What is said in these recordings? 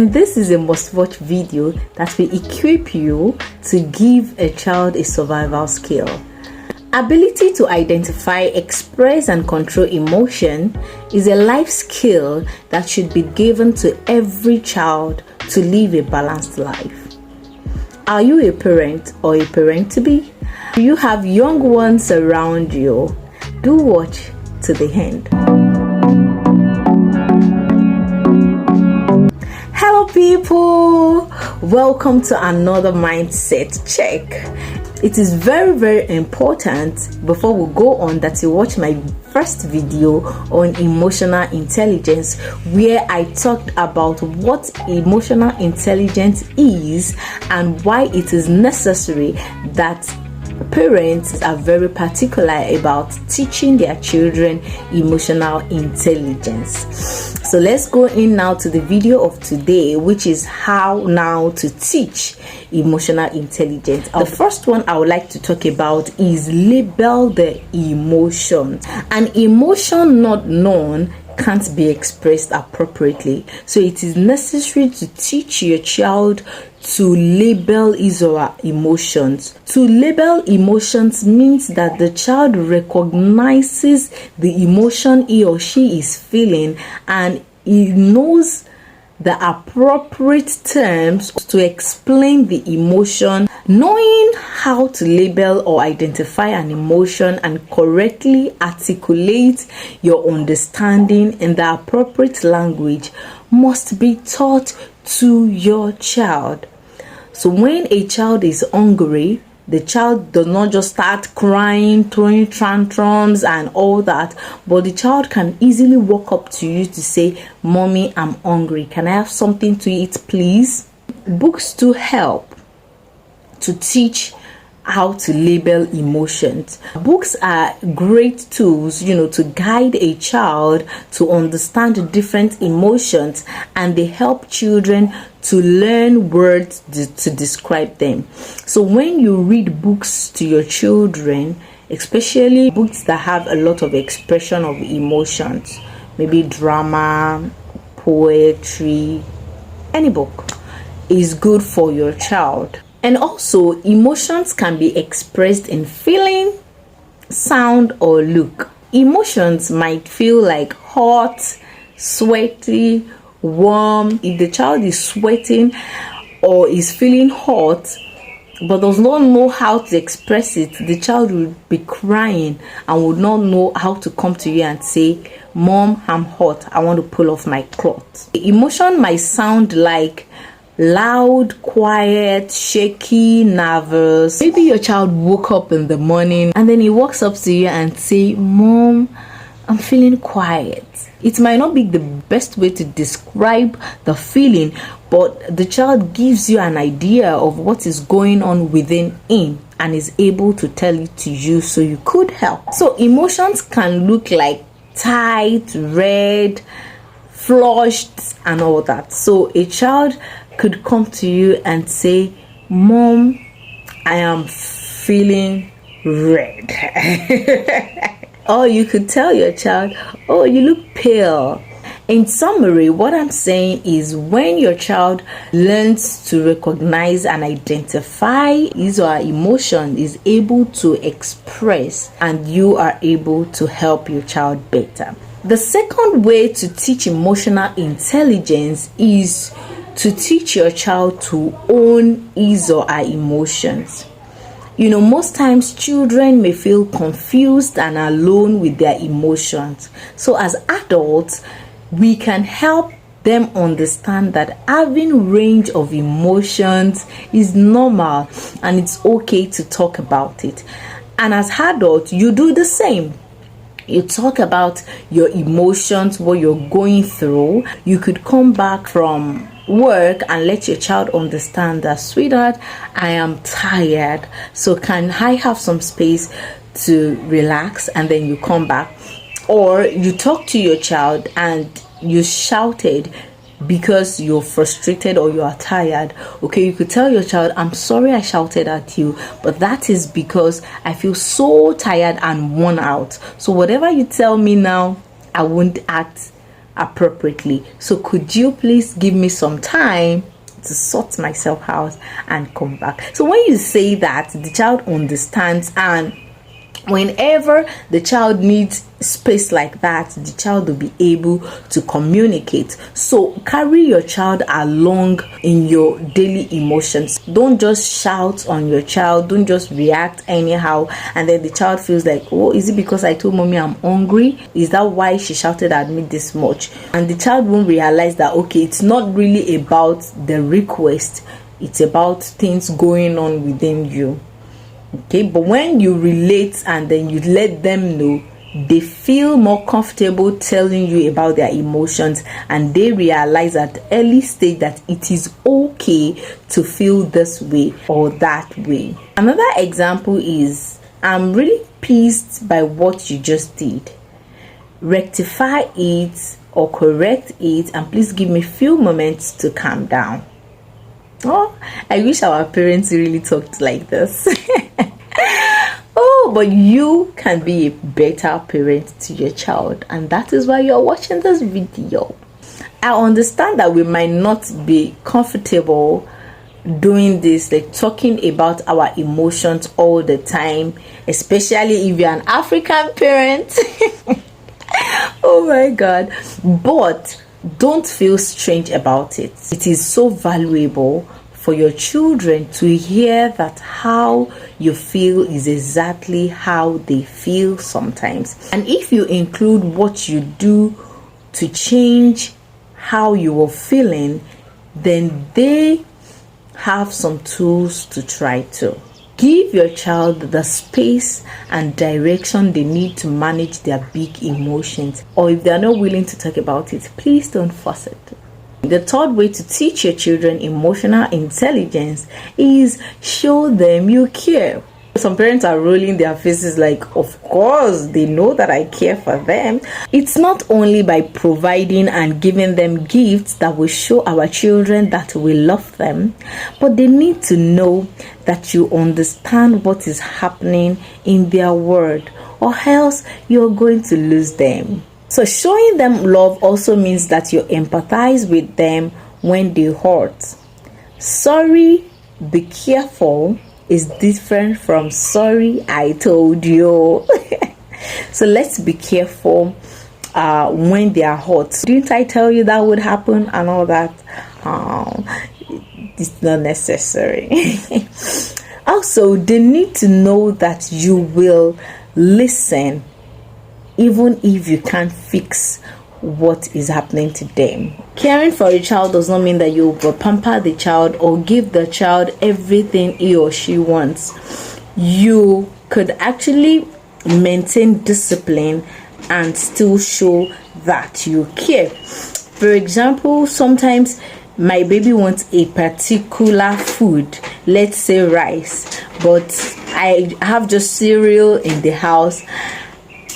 This is a must-watch video that will equip you to give a child a survival skill. Ability to identify, express, and control emotion is a life skill that should be given to every child to live a balanced life. Are you a parent or a parent-to-be? Do you have young ones around you? Do watch to the end. Hello people, welcome to another mindset check. It is very important before we go on that you watch my first video on emotional intelligence, where I talked about what emotional intelligence is and why it is necessary that parents are very particular about teaching their children emotional intelligence. So let's go in now to the video of today, which is how now to teach emotional intelligence. The first one I would like to talk about is label the emotion. An emotion not known can't be expressed appropriately. So it is necessary to teach your child to label his or her emotions. To label emotions means that the child recognizes the emotion he or she is feeling and he knows the appropriate terms to explain the emotion. Knowing how to label or identify an emotion and correctly articulate your understanding in the appropriate language must be taught to your child. So when a child is hungry, the child does not just start crying, throwing tantrums and all that, but the child can easily walk up to you to say, "Mommy, I'm hungry. Can I have something to eat, please?" Books to help to teach how to label emotions. Books are great tools, to guide a child to understand different emotions, and they help children to learn words to describe them. So when you read books to your children, especially books that have a lot of expression of emotions, maybe drama, poetry, any book is good for your child. And also, emotions can be expressed in feeling, sound, or look. Emotions might feel like hot, sweaty, warm. If the child is sweating or is feeling hot but does not know how to express it, the child will be crying and would not know how to come to you and say, "Mom, I'm hot. I want to pull off my clothes." The emotion might sound like loud, quiet, shaky, nervous. Maybe your child woke up in the morning and then he walks up to you and say, "Mom, I'm feeling quiet." It might not be the best way to describe the feeling, but the child gives you an idea of what is going on within him and is able to tell it to you so you could help. So emotions can look like tight, red, flushed, and all that. So a child could come to you and say, "Mom, I am feeling red." Or you could tell your child, "Oh, you look pale." In summary, what I'm saying is when your child learns to recognize and identify his or her emotion, is able to express, and you are able to help your child better. The second way to teach emotional intelligence is to teach your child to own his or her emotions. Most times children may feel confused and alone with their emotions. So as adults, we can help them understand that having range of emotions is normal and it's okay to talk about it. And as adults, you do the same. You talk about your emotions, what you're going through. You could come back from work and let your child understand that, "Sweetheart, I am tired, so can I have some space to relax?" And then you come back. Or you talk to your child and you shouted because you're frustrated or you are tired. Okay, you could tell your child, "I'm sorry I shouted at you, but that is because I feel so tired and worn out. So whatever you tell me now, I won't act appropriately. So could you please give me some time to sort myself out and come back? So when you say that, the child understands, and whenever the child needs space like that, the child will be able to communicate. So carry your child along in your daily emotions. Don't just shout on your child, don't just react anyhow, and then the child feels like, oh, is it because I told mommy I'm hungry? Is that why she shouted at me this much? And the child won't realize that, okay, it's not really about the request, it's about things going on within you. Okay, but when you relate and then you let them know, they feel more comfortable telling you about their emotions, and they realize at the early stage that it is okay to feel this way or that way. Another example is, I'm really pleased by what you just did. Rectify it or correct it, and please give me a few moments to calm down. Oh, I wish our parents really talked like this. Oh, but you can be a better parent to your child, and that is why you're watching this video. I understand that we might not be comfortable doing this, like talking about our emotions all the time, especially if you're an African parent. Oh my God. But don't feel strange about it. It is so valuable for your children to hear that how you feel is exactly how they feel sometimes. And if you include what you do to change how you are feeling, then they have some tools to try to. Give your child the space and direction they need to manage their big emotions. Or if they are not willing to talk about it, please don't force it. The third way to teach your children emotional intelligence is show them you care. Some parents are rolling their faces like, of course, they know that I care for them. It's not only by providing and giving them gifts that will show our children that we love them, but they need to know that you understand what is happening in their world, or else you're going to lose them. So showing them love also means that you empathize with them when they hurt. Sorry, be careful is different from sorry, I told you. So let's be careful when they are hurt. Didn't I tell you that would happen and all that? It's not necessary. Also, they need to know that you will listen, even if you can't fix what is happening to them. Caring for a child does not mean that you will pamper the child or give the child everything he or she wants. You could actually maintain discipline and still show that you care. For example, sometimes my baby wants a particular food, let's say rice, but I have just cereal in the house.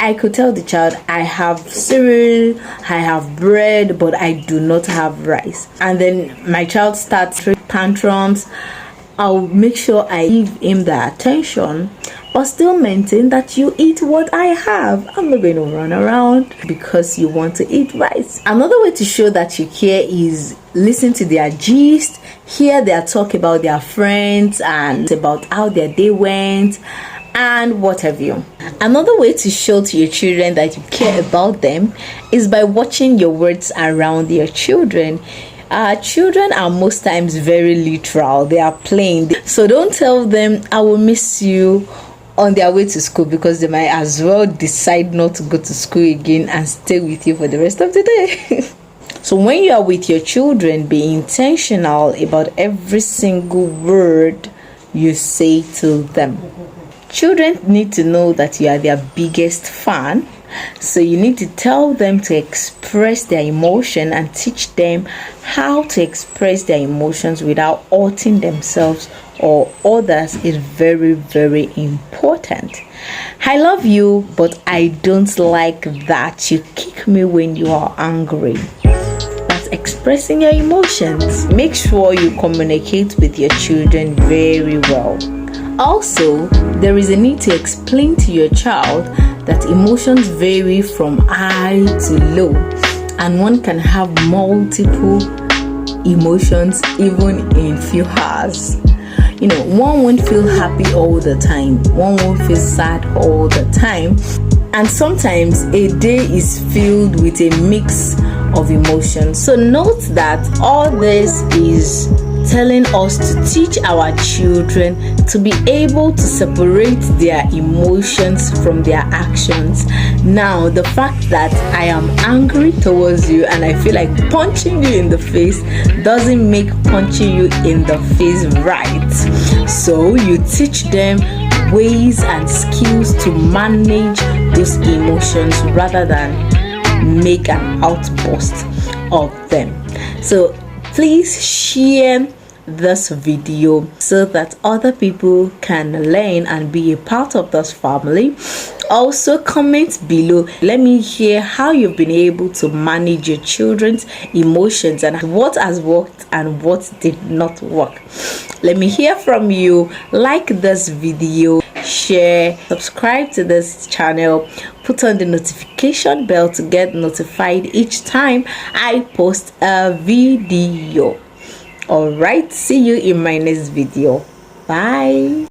I could tell the child, I have cereal, I have bread, but I do not have rice. And then my child starts tantrums. I'll make sure I give him the attention, but still maintain that you eat what I have. I'm not going to run around because you want to eat rice. Another way to show that you care is listen to their gist, hear their talk about their friends and about how their day went, and what have you. Another way to show to your children that you care about them is by watching your words around your children. Children are most times very literal. They are playing. So don't tell them, I will miss you, on their way to school, because they might as well decide not to go to school again and stay with you for the rest of the day. So when you are with your children, be intentional about every single word you say to them. Children need to know that you are their biggest fan, so you need to tell them to express their emotion and teach them how to express their emotions without hurting themselves or others is very, very important. I love you, but I don't like that you kick me when you are angry. That's expressing your emotions. Make sure you communicate with your children very well. Also, there is a need to explain to your child that emotions vary from high to low, and one can have multiple emotions even in few hours. One won't feel happy all the time, one won't feel sad all the time, and sometimes a day is filled with a mix of emotions. So note that all this is telling us to teach our children to be able to separate their emotions from their actions. Now, the fact that I am angry towards you and I feel like punching you in the face doesn't make punching you in the face right. So you teach them ways and skills to manage those emotions rather than make an outburst of them. So please share this video so that other people can learn and be a part of this family. Also, comment below, let me hear how you've been able to manage your children's emotions and what has worked and what did not work. Let me hear from you. Like this video, share, subscribe to this channel, put on the notification bell to get notified each time I post a video. All right, see you in my next video. Bye.